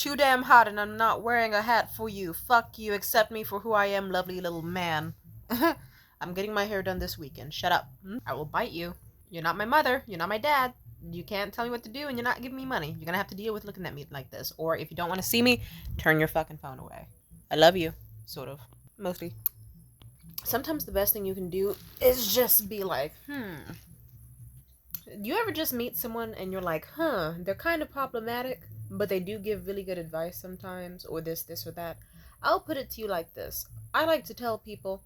too damn hot and I'm not wearing a hat for you. Fuck you, accept me for who I am, lovely little man. I'm getting my hair done this weekend. Shut up. I will bite you. You're not my mother. You're not my dad. You can't tell me what to do and you're not giving me money. You're gonna have to deal with looking at me like this. Or if you don't want to see me, turn your fucking phone away. I love you. Sort of. Mostly. Sometimes the best thing you can do is just be like, you ever just meet someone and you're like, they're kind of problematic, but they do give really good advice sometimes, or this, or that? I'll put it to you like this. I like to tell people,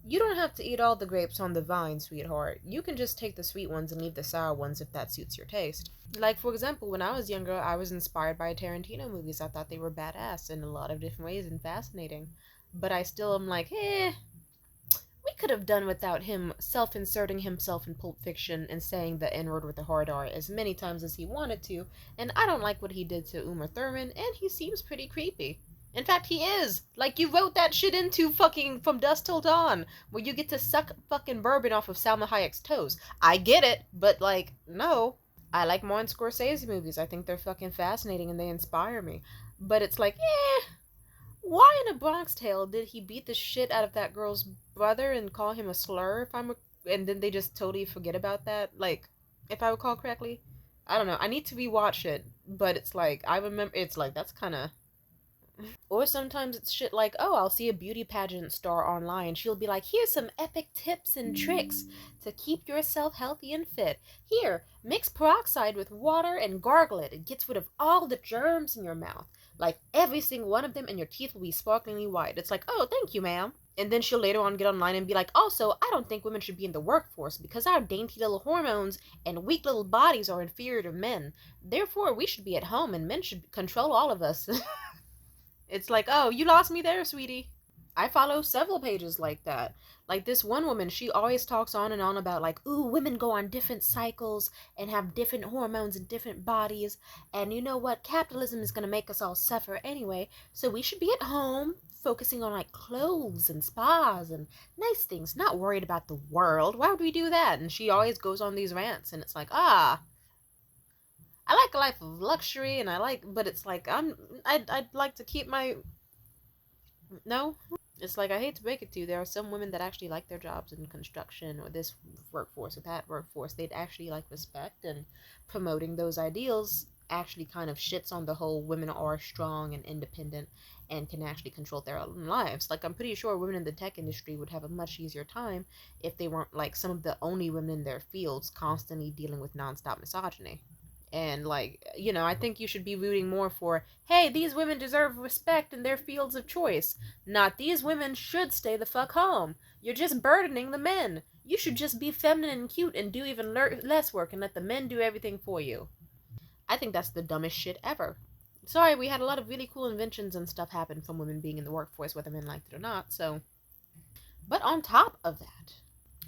you don't have to eat all the grapes on the vine, sweetheart. You can just take the sweet ones and leave the sour ones if that suits your taste. Like, for example, when I was younger, I was inspired by Tarantino movies. I thought they were badass in a lot of different ways and fascinating. But I still am like, we could have done without him self-inserting himself in Pulp Fiction and saying the N-word with the hard R as many times as he wanted to, and I don't like what he did to Uma Thurman, and he seems pretty creepy. In fact, he is. Like, you wrote that shit into fucking From Dusk Till Dawn, where you get to suck fucking bourbon off of Salma Hayek's toes. I get it, but, like, no. I like Martin Scorsese movies. I think they're fucking fascinating and they inspire me. But it's like, why in A Bronx Tale did he beat the shit out of that girl's brother and call him a slur? And then they just totally forget about that. Like, if I recall correctly, I don't know. I need to rewatch it, but it's like I remember. It's like that's kind of. Or sometimes it's shit like, oh, I'll see a beauty pageant star online. She'll be like, here's some epic tips and tricks to keep yourself healthy and fit. Here, mix peroxide with water and gargle it. It gets rid of all the germs in your mouth. Like every single one of them, and your teeth will be sparklingly white. It's like, oh, thank you, ma'am. And then she'll later on get online and be like, also, I don't think women should be in the workforce because our dainty little hormones and weak little bodies are inferior to men. Therefore, we should be at home and men should control all of us. It's like, oh, you lost me there, sweetie. I follow several pages like that. Like this one woman, she always talks on and on about like, ooh, women go on different cycles and have different hormones and different bodies. And you know what? Capitalism is going to make us all suffer anyway. So we should be at home focusing on like clothes and spas and nice things, not worried about the world. Why would we do that? And she always goes on these rants and it's like, I like a life of luxury, and but it's like I'd like to keep my. No, it's like I hate to break it to you. There are some women that actually like their jobs in construction or this workforce or that workforce. They'd actually like respect, and promoting those ideals actually kind of shits on the whole women are strong and independent and can actually control their own lives. Like I'm pretty sure women in the tech industry would have a much easier time if they weren't like some of the only women in their fields constantly dealing with nonstop misogyny. And like, I think you should be rooting more for, hey, these women deserve respect in their fields of choice, not these women should stay the fuck home. You're just burdening the men. You should just be feminine and cute and do even less work and let the men do everything for you. I think that's the dumbest shit ever. Sorry, we had a lot of really cool inventions and stuff happen from women being in the workforce, whether men liked it or not, so. But on top of that,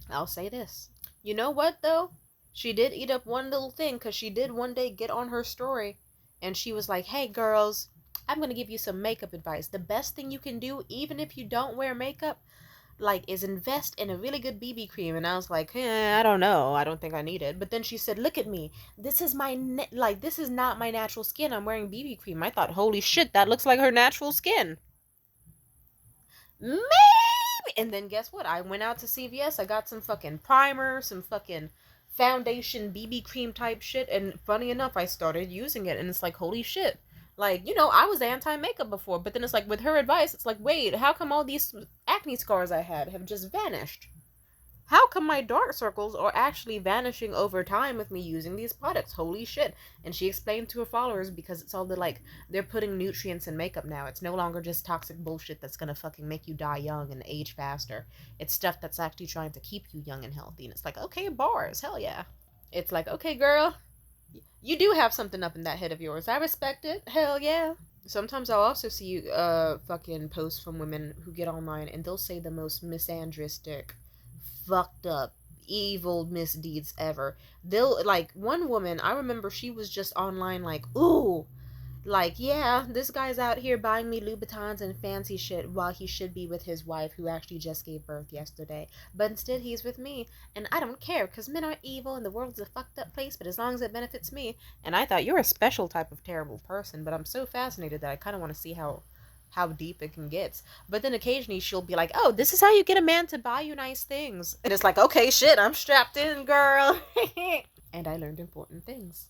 I'll say this. You know what, though? She did eat up one little thing because she did one day get on her story and she was like, hey girls, I'm going to give you some makeup advice. The best thing you can do, even if you don't wear makeup, like, is invest in a really good BB cream. And I was like, I don't know. I don't think I need it. But then she said, look at me. This is this is not my natural skin. I'm wearing BB cream. I thought, holy shit, that looks like her natural skin. Maybe. And then guess what? I went out to CVS. I got some fucking primer, some fucking foundation BB cream type shit, and funny enough I started using it and it's like, holy shit, like, I was anti-makeup before, but then it's like with her advice it's like, wait, how come all these acne scars I had have just vanished? How come my dark circles are actually vanishing over time with me using these products? Holy shit. And she explained to her followers because it's all they're putting nutrients in makeup now. It's no longer just toxic bullshit that's gonna fucking make you die young and age faster. It's stuff that's actually trying to keep you young and healthy. And it's like, okay, bars, hell yeah. It's like, okay, girl, you do have something up in that head of yours. I respect it. Hell yeah. Sometimes I'll also see fucking posts from women who get online and they'll say the most misandristic, fucked up, evil misdeeds ever. They'll, like, one woman, I remember she was just online like, ooh, Like, yeah, this guy's out here buying me Louboutins and fancy shit while he should be with his wife who actually just gave birth yesterday. But instead, he's with me, and I don't care because men are evil and the world's a fucked up place, but as long as it benefits me. And I thought, you're a special type of terrible person, but I'm so fascinated that I kind of want to see how deep it can get. But then occasionally she'll be like, oh, this is how you get a man to buy you nice things. And it's like, okay, shit, I'm strapped in, girl. And I learned important things.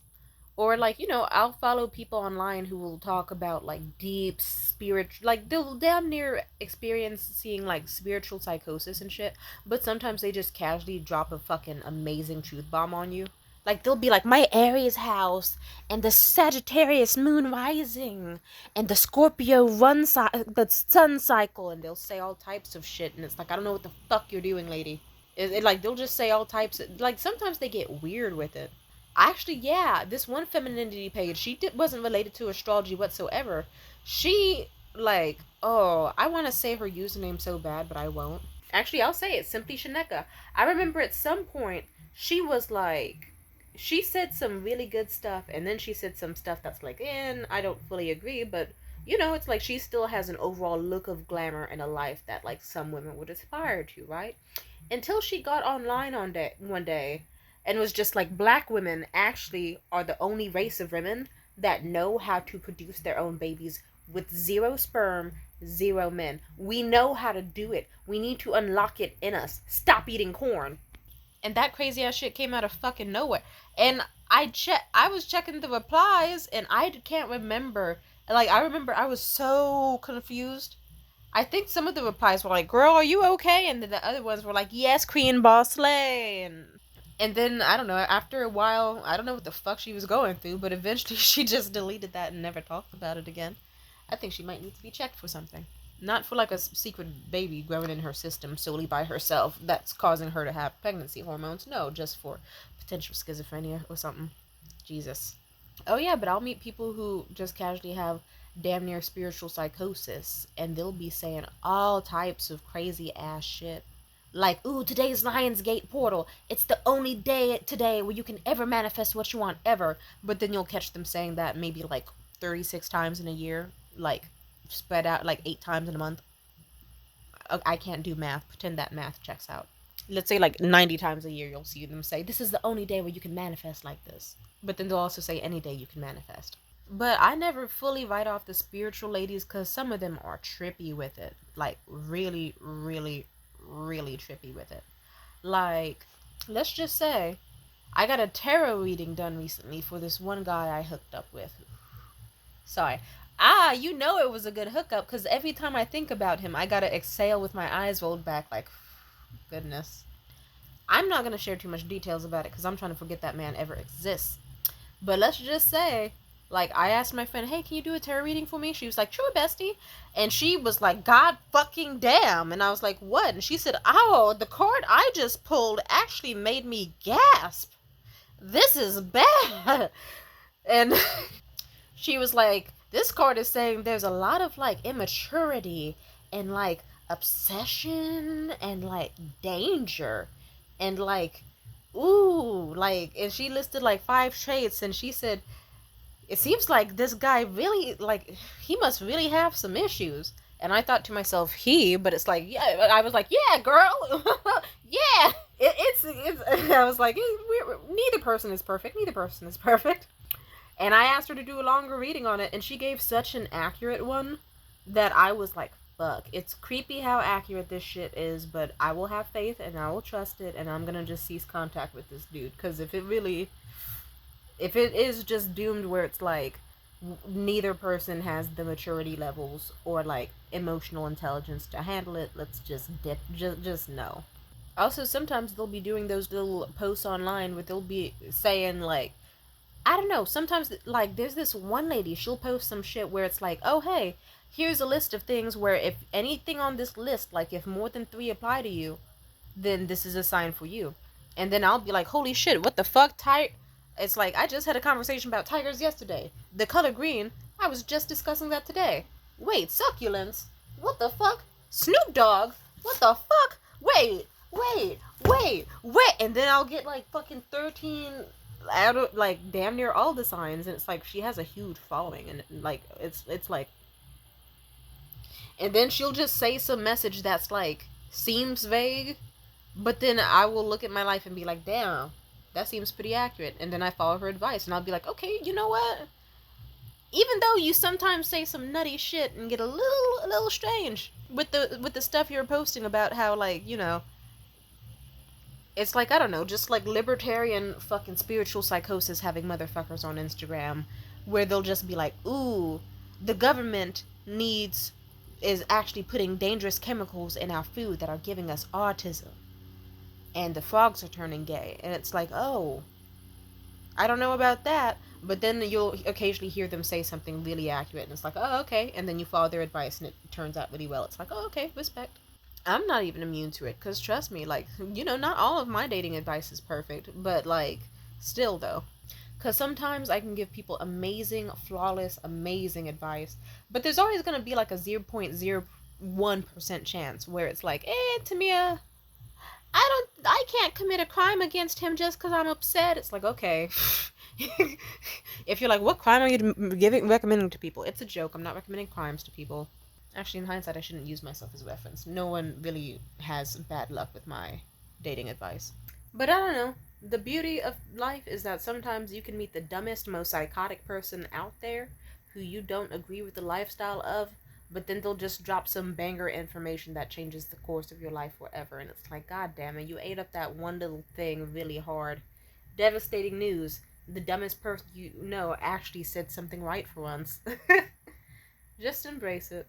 Or like, I'll follow people online who will talk about like deep spirit, like they'll damn near experience seeing like spiritual psychosis and shit, but sometimes they just casually drop a fucking amazing truth bomb on you. Like they'll be like, my Aries house and the Sagittarius moon rising and the Scorpio the sun cycle, and they'll say all types of shit, and it's like, I don't know what the fuck you're doing, lady. Like they'll just say all types of, like sometimes they get weird with it. Actually, yeah, this one femininity page, wasn't related to astrology whatsoever. She, like, oh, I want to say her username so bad, but I won't. Actually, I'll say it, Simply Shaneka. I remember at some point, she was like, she said some really good stuff, and then she said some stuff that's like, I don't fully agree, but, it's like she still has an overall look of glamour and a life that, like, some women would aspire to, right? Until she got online one day and was just like, black women actually are the only race of women that know how to produce their own babies with zero sperm, zero men. We know how to do it. We need to unlock it in us. Stop eating corn. And that crazy ass shit came out of fucking nowhere. And I was checking the replies and I can't remember. Like, I remember I was so confused. I think some of the replies were like, girl, are you okay? And then the other ones were like, yes, queen, boss, slay. And then, I don't know, after a while, I don't know what the fuck she was going through, but eventually she just deleted that and never talked about it again. I think she might need to be checked for something. Not for like a secret baby growing in her system solely by herself that's causing her to have pregnancy hormones. No, just for potential schizophrenia or something. Jesus. Oh yeah, but I'll meet people who just casually have damn near spiritual psychosis, and they'll be saying all types of crazy ass shit. Like, ooh, today's Lionsgate portal. It's the only day today where you can ever manifest what you want, ever. But then you'll catch them saying that maybe like 36 times in a year. Like, spread out like 8 times in a month. I can't do math. Pretend that math checks out. Let's say like 90 times a year you'll see them say, this is the only day where you can manifest like this. But then they'll also say any day you can manifest. But I never fully write off the spiritual ladies because some of them are trippy with it. Like, really, really, really trippy with it. Like, let's just say, I got a tarot reading done recently for this one guy I hooked up with. Sorry. You know it was a good hookup because every time I think about him, I gotta exhale with my eyes rolled back like, goodness. I'm not gonna share too much details about it because I'm trying to forget that man ever exists. But let's just say, like, I asked my friend, hey, can you do a tarot reading for me? She was like, sure, bestie. And she was like, God fucking damn. And I was like, what? And she said, oh, the card I just pulled actually made me gasp. This is bad. And she was like, this card is saying there's a lot of, like, immaturity and, like, obsession and, like, danger. And, like, ooh, like, and she listed, like, 5 traits. And she said, it seems like this guy really, like, he must really have some issues. And I thought to myself, but it's like, yeah, I was like, yeah, girl, yeah, it's, I was like, neither person is perfect, and I asked her to do a longer reading on it, and she gave such an accurate one, that I was like, fuck, it's creepy how accurate this shit is, but I will have faith, and I will trust it, and I'm gonna just cease contact with this dude, because if it is just doomed where it's like neither person has the maturity levels or like emotional intelligence to handle it, let's just dip, just no. Also, sometimes they'll be doing those little posts online where they'll be saying like, I don't know, sometimes like there's this one lady, she'll post some shit where it's like, oh hey, here's a list of things where if anything on this list, like if more than 3 apply to you, then this is a sign for you. And then I'll be like, holy shit, what the fuck, it's like, I just had a conversation about tigers yesterday. The color green, I was just discussing that today. Wait, succulents? What the fuck? Snoop Dogg? What the fuck? Wait. And then I'll get like fucking 13 out of like damn near all the signs, and it's like she has a huge following, and like it's like, and then she'll just say some message that's like seems vague, but then I will look at my life and be like, damn, that seems pretty accurate, and then I follow her advice, and I'll be like, okay, you know what? Even though you sometimes say some nutty shit and get a little strange with the stuff you're posting about how, like, you know, it's like, I don't know, just like libertarian fucking spiritual psychosis having motherfuckers on Instagram where they'll just be like, ooh, the government needs is actually putting dangerous chemicals in our food that are giving us autism, and the frogs are turning gay. And it's like, oh, I don't know about that. But then you'll occasionally hear them say something really accurate, and it's like, oh, okay. And then you follow their advice, and it turns out really well. It's like, oh, okay, respect. I'm not even immune to it, because trust me, like, you know, not all of my dating advice is perfect, but, like, still, though. Because sometimes I can give people amazing, flawless, amazing advice, but there's always going to be, like, a 0.01% chance where it's like, Tamia, I can't commit a crime against him just because I'm upset. It's like, okay. If you're like, what crime are you recommending to people? It's a joke. I'm not recommending crimes to people. Actually, in hindsight, I shouldn't use myself as a reference. No one really has bad luck with my dating advice. But I don't know. The beauty of life is that sometimes you can meet the dumbest, most psychotic person out there who you don't agree with the lifestyle of, but then they'll just drop some banger information that changes the course of your life forever. And it's like, God damn it, you ate up that one little thing really hard. Devastating news. The dumbest person you know actually said something right for once. Just embrace it.